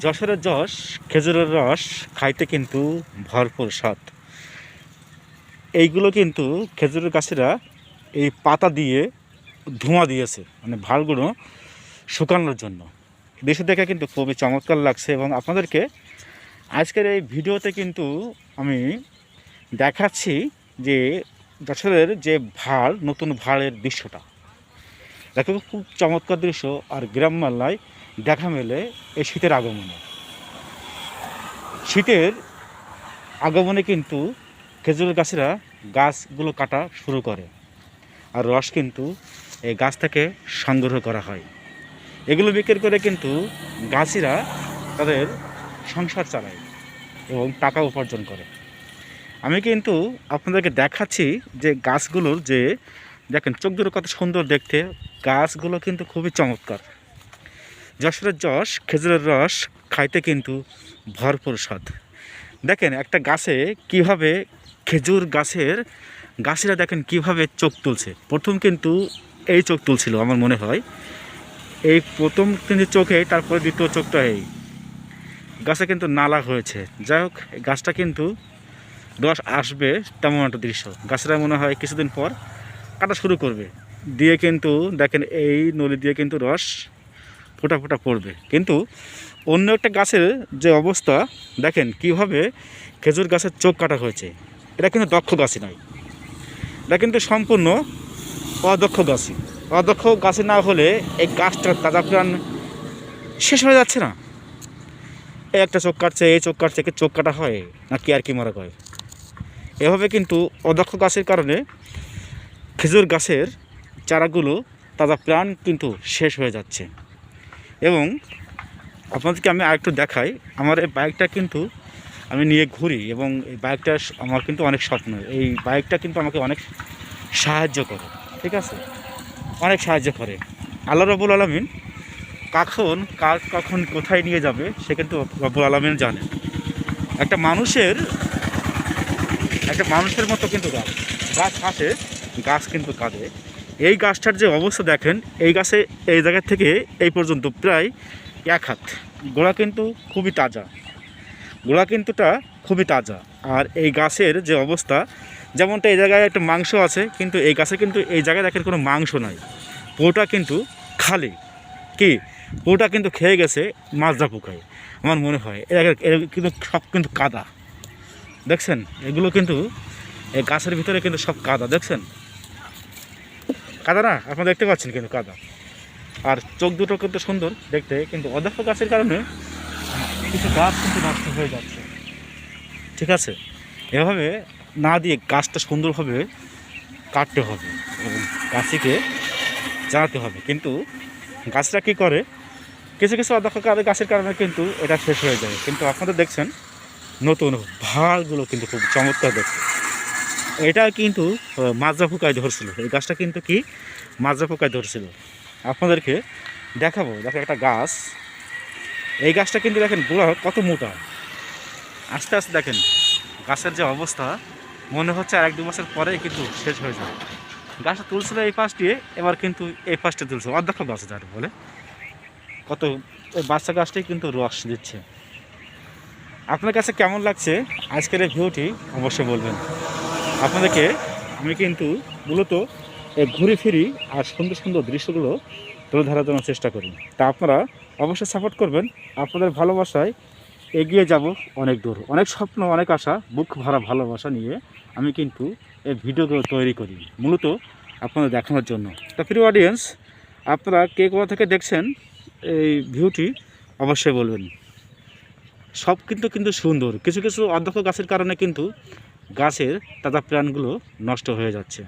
যশোরের যশ খেজুরের রস খাইতে কিন্তু ভরপুর স্বাদ। এইগুলো কিন্তু খেজুরের গাছেরা এই পাতা দিয়ে ধোঁয়া দিয়েছে, মানে ভালগুলো শুকানোর জন্য। দৃশ্য দেখে কিন্তু খুবই চমৎকার লাগছে এবং আপনাদেরকে আজকের এই ভিডিওতে কিন্তু আমি দেখাচ্ছি যে যশোরের যে ভাড়, নতুন ভাড়ের দৃশ্যটা দেখো, খুব চমৎকার দৃশ্য। আর গ্রাম বাংলায় দেখা মেলে এই শীতের আগমনে। শীতের আগমনে কিন্তু খেজুরের গাছেরা গাছগুলো কাটা শুরু করে, আর রস কিন্তু এই গাছ থেকে সংগ্রহ করা হয়। এগুলো বিক্রি করে কিন্তু গাছিরা তাদের সংসার চালায় এবং টাকা উপার্জন করে। আমি কিন্তু আপনাদেরকে দেখাচ্ছি যে গাছগুলোর যে দেখেন চোখ দুটো কত সুন্দর দেখতে। গাছগুলো কিন্তু খুবই চমৎকার। যশোরের যশ খেজুরের রস খাইতে কিন্তু ভরপুর স্বাদ। দেখেন একটা গাছে কিভাবে খেজুর গাছেরা দেখেন কিভাবে চোখ তুলছে। প্রথম কিন্তু এই চোখ তুলছিল আমার মনে হয়, এই প্রথম কিন্তু চোখে, তারপরে দ্বিতীয় চোখটা এই গাছে কিন্তু নালা হয়েছে। যাই হোক, গাছটা কিন্তু রস আসবে তেমন একটা দৃশ্য। গাছেরা মনে হয় কিছুদিন পর কাটা শুরু করবে, দিয়ে কিন্তু দেখেন এই নলি দিয়ে কিন্তু রস ফোটা ফোটা পড়বে। কিন্তু অন্য একটা গাছের যে অবস্থা দেখেন কিভাবে খেজুর গাছের চোখ কাটা হয়েছে। এটা কিন্তু দক্ষ গাছই নয়, এটা কিন্তু সম্পূর্ণ অদক্ষ গাছই। অদক্ষ গাছে না হলে এই গাছটার তাজা প্রাণ শেষ হয়ে যাচ্ছে না। এই একটা চোখ কাটছে, এই চোখ কাটছে, কি চোখ কাটা হয় না কি আর কি মারা হয়। এভাবে কিন্তু অদক্ষ গাছের কারণে খেজুর গাছের চারাগুলো তাজা প্রাণ কিন্তু শেষ হয়ে যাচ্ছে। এবং আপনাদেরকে আমি আরেকটু দেখাই, আমার এই বাইকটা কিন্তু আমি নিয়ে ঘুরি এবং এই বাইকটা আমার কিন্তু অনেক স্বপ্ন। এই বাইকটা কিন্তু আমাকে অনেক সাহায্য করে, ঠিক আছে, অনেক সাহায্য করে। আল্লাহ রব্বুল আলামিন কখন কোথায় নিয়ে যাবে সে কিন্তু রব্বুল আলামিন জানে। একটা মানুষের মতো কিন্তু গাছ হাসে, গাছ কিন্তু কাঁদে। এই গাছটার যে অবস্থা দেখেন, এই গাছে এই জায়গা থেকে এই পর্যন্ত প্রায় 1 হাত। গোড়া কিন্তু খুবই তাজা। আর এই গাছের যে অবস্থা, যেমনটা এই জায়গায় একটা মাংস আছে, কিন্তু এই গাছে কিন্তু এই জায়গায় দেখেন কোনো মাংস নাই। পোটা কিন্তু খালি, কি পোটা কিন্তু খেয়ে গেছে মাজরা পোকায় আমার মনে হয়। এর কিন্তু সব কিন্তু কাদা, দেখছেন? এগুলো কিন্তু এই গাছের ভিতরে কিন্তু সব কাদা, দেখছেন কাদা না? আপনারা দেখতে পাচ্ছেন কিন্তু কাদা। আর চোখ দুটো কিন্তু সুন্দর দেখতে, কিন্তু অদক্ষ গাছের কারণে কিছু গাছ কিন্তু নষ্ট হয়ে যাচ্ছে, ঠিক আছে। এভাবে না দিয়ে গাছটা সুন্দরভাবে কাটতে হবে এবং গাছকে জানাতে হবে। কিন্তু গাছটা কী করে, কিছু অদক্ষ গাছের কারণে কিন্তু এটা শেষ হয়ে যায়। কিন্তু আপনারা দেখছেন নতুন ভাড়গুলো কিন্তু খুব চমৎকার দেখতে। এটা কিন্তু মাজরা পোকায় ধরছিল, এই গাছটা কিন্তু কি মাজরা পোকায় ধরছিল। আপনাদেরকে দেখাবো। দেখেন একটা গাছ, এই গাছটা কিন্তু দেখেন গোড়া কত মোটা। আস্তে আস্তে দেখেন গাছের যে অবস্থা, মনে হচ্ছে আর 1-2 বছর পরে কিন্তু শেষ হয়ে যাবে। গাছটা তুলছিল এই পাশ দিয়ে, এবার কিন্তু এই পাশটা তুলছে। অদক্ষ গাছ যার বলে, কত এই বাচ্চা গাছটাই কিন্তু রস দিচ্ছে। আপনার কাছে কেমন লাগছে আজকের এই ভিডিওটি অবশ্যই বলবেন। আপনাদেরকে আমি কিন্তু মূলত ঘুরে ফিরি আর সুন্দর সুন্দর দৃশ্যগুলো তুলে ধরার জন্য চেষ্টা করি। তা আপনারা অবশ্যই সাপোর্ট করবেন। আপনাদের ভালোবাসায় এগিয়ে যাব অনেক দূর। অনেক স্বপ্ন, অনেক আশা, বুক ভরা ভালোবাসা নিয়ে আমি কিন্তু এই ভিডিওগুলো তৈরি করি মূলত আপনাদের দেখানোর জন্য। তা প্রিয় অডিয়েন্স, আপনারা কে কোথা থেকে দেখছেন এই ভিউটি অবশ্যই বলবেন। সব কিন্তু সুন্দর। কিছু অধ্যক্ষ গাছের কারণে কিন্তু গাছের তাজা প্রাণগুলো নষ্ট হয়ে যাচ্ছে।